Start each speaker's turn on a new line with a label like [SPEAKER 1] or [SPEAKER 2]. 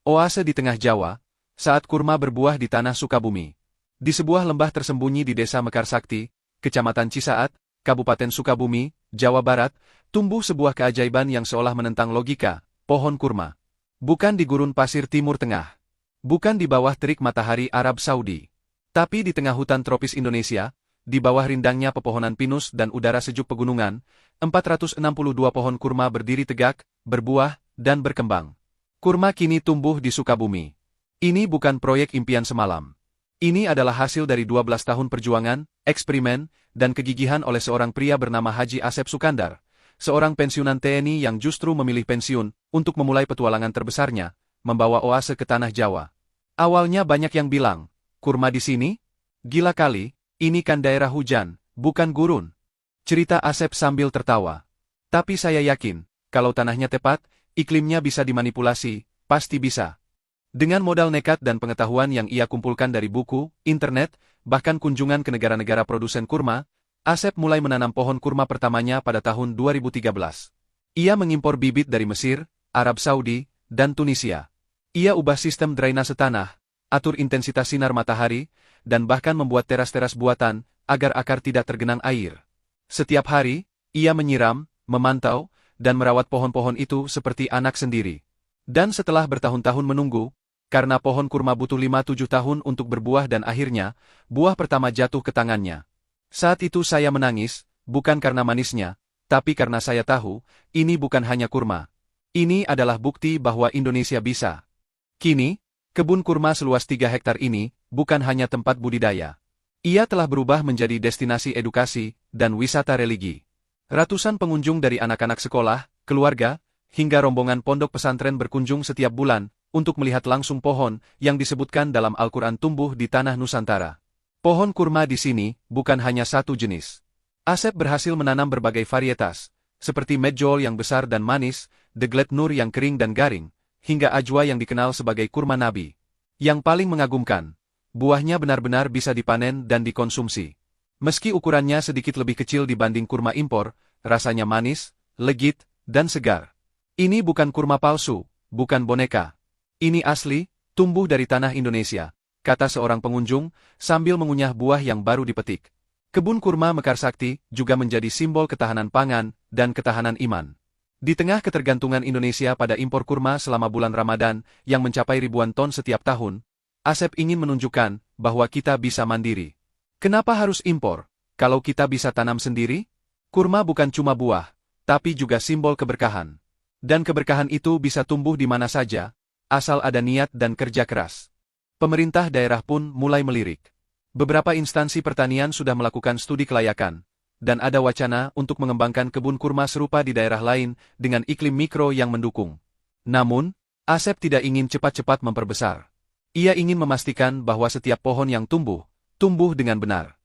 [SPEAKER 1] Oase di tengah Jawa, saat kurma berbuah di tanah Sukabumi. Di sebuah lembah tersembunyi di desa Mekarsakti, Kecamatan Cisaat, Kabupaten Sukabumi, Jawa Barat, tumbuh sebuah keajaiban yang seolah menentang logika, pohon kurma. Bukan di gurun pasir Timur Tengah. Bukan di bawah terik matahari Arab Saudi. Tapi di tengah hutan tropis Indonesia, di bawah rindangnya pepohonan pinus dan udara sejuk pegunungan, 462 pohon kurma berdiri tegak, berbuah, dan berkembang. Kurma kini tumbuh di Sukabumi. Ini bukan proyek impian semalam. Ini adalah hasil dari 12 tahun perjuangan, eksperimen, dan kegigihan oleh seorang pria bernama Haji Asep Sukandar, seorang pensiunan TNI yang justru memilih pensiun untuk memulai petualangan terbesarnya, membawa oase ke tanah Jawa. Awalnya banyak yang bilang, kurma di sini? Gila kali, ini kan daerah hujan, bukan gurun. Cerita Asep sambil tertawa. Tapi saya yakin, kalau tanahnya tepat, iklimnya bisa dimanipulasi, pasti bisa. Dengan modal nekat dan pengetahuan yang ia kumpulkan dari buku, internet, bahkan kunjungan ke negara-negara produsen kurma, Asep mulai menanam pohon kurma pertamanya pada tahun 2013. Ia mengimpor bibit dari Mesir, Arab Saudi, dan Tunisia. Ia ubah sistem drainase tanah, atur intensitas sinar matahari, dan bahkan membuat teras-teras buatan, agar akar tidak tergenang air. Setiap hari, ia menyiram, memantau, dan merawat pohon-pohon itu seperti anak sendiri. Dan setelah bertahun-tahun menunggu, karena pohon kurma butuh 5-7 tahun untuk berbuah dan akhirnya, buah pertama jatuh ke tangannya. Saat itu saya menangis, bukan karena manisnya, tapi karena saya tahu, ini bukan hanya kurma. Ini adalah bukti bahwa Indonesia bisa. Kini, kebun kurma seluas 3 hektar ini, bukan hanya tempat budidaya. Ia telah berubah menjadi destinasi edukasi dan wisata religi. Ratusan pengunjung dari anak-anak sekolah, keluarga, hingga rombongan pondok pesantren berkunjung setiap bulan, untuk melihat langsung pohon yang disebutkan dalam Al-Quran tumbuh di tanah Nusantara. Pohon kurma di sini, bukan hanya satu jenis. Asep berhasil menanam berbagai varietas, seperti medjool yang besar dan manis, deglet nur yang kering dan garing, hingga ajwa yang dikenal sebagai kurma nabi. Yang paling mengagumkan, buahnya benar-benar bisa dipanen dan dikonsumsi. Meski ukurannya sedikit lebih kecil dibanding kurma impor, rasanya manis, legit, dan segar. Ini bukan kurma palsu, bukan boneka. Ini asli, tumbuh dari tanah Indonesia, kata seorang pengunjung, sambil mengunyah buah yang baru dipetik. Kebun kurma Mekarsakti juga menjadi simbol ketahanan pangan dan ketahanan iman. Di tengah ketergantungan Indonesia pada impor kurma selama bulan Ramadan yang mencapai ribuan ton setiap tahun, Asep ingin menunjukkan bahwa kita bisa mandiri. Kenapa harus impor, kalau kita bisa tanam sendiri? Kurma bukan cuma buah, tapi juga simbol keberkahan. Dan keberkahan itu bisa tumbuh di mana saja, asal ada niat dan kerja keras. Pemerintah daerah pun mulai melirik. Beberapa instansi pertanian sudah melakukan studi kelayakan, dan ada wacana untuk mengembangkan kebun kurma serupa di daerah lain dengan iklim mikro yang mendukung. Namun, Asep tidak ingin cepat-cepat memperbesar. Ia ingin memastikan bahwa setiap pohon yang tumbuh dengan benar.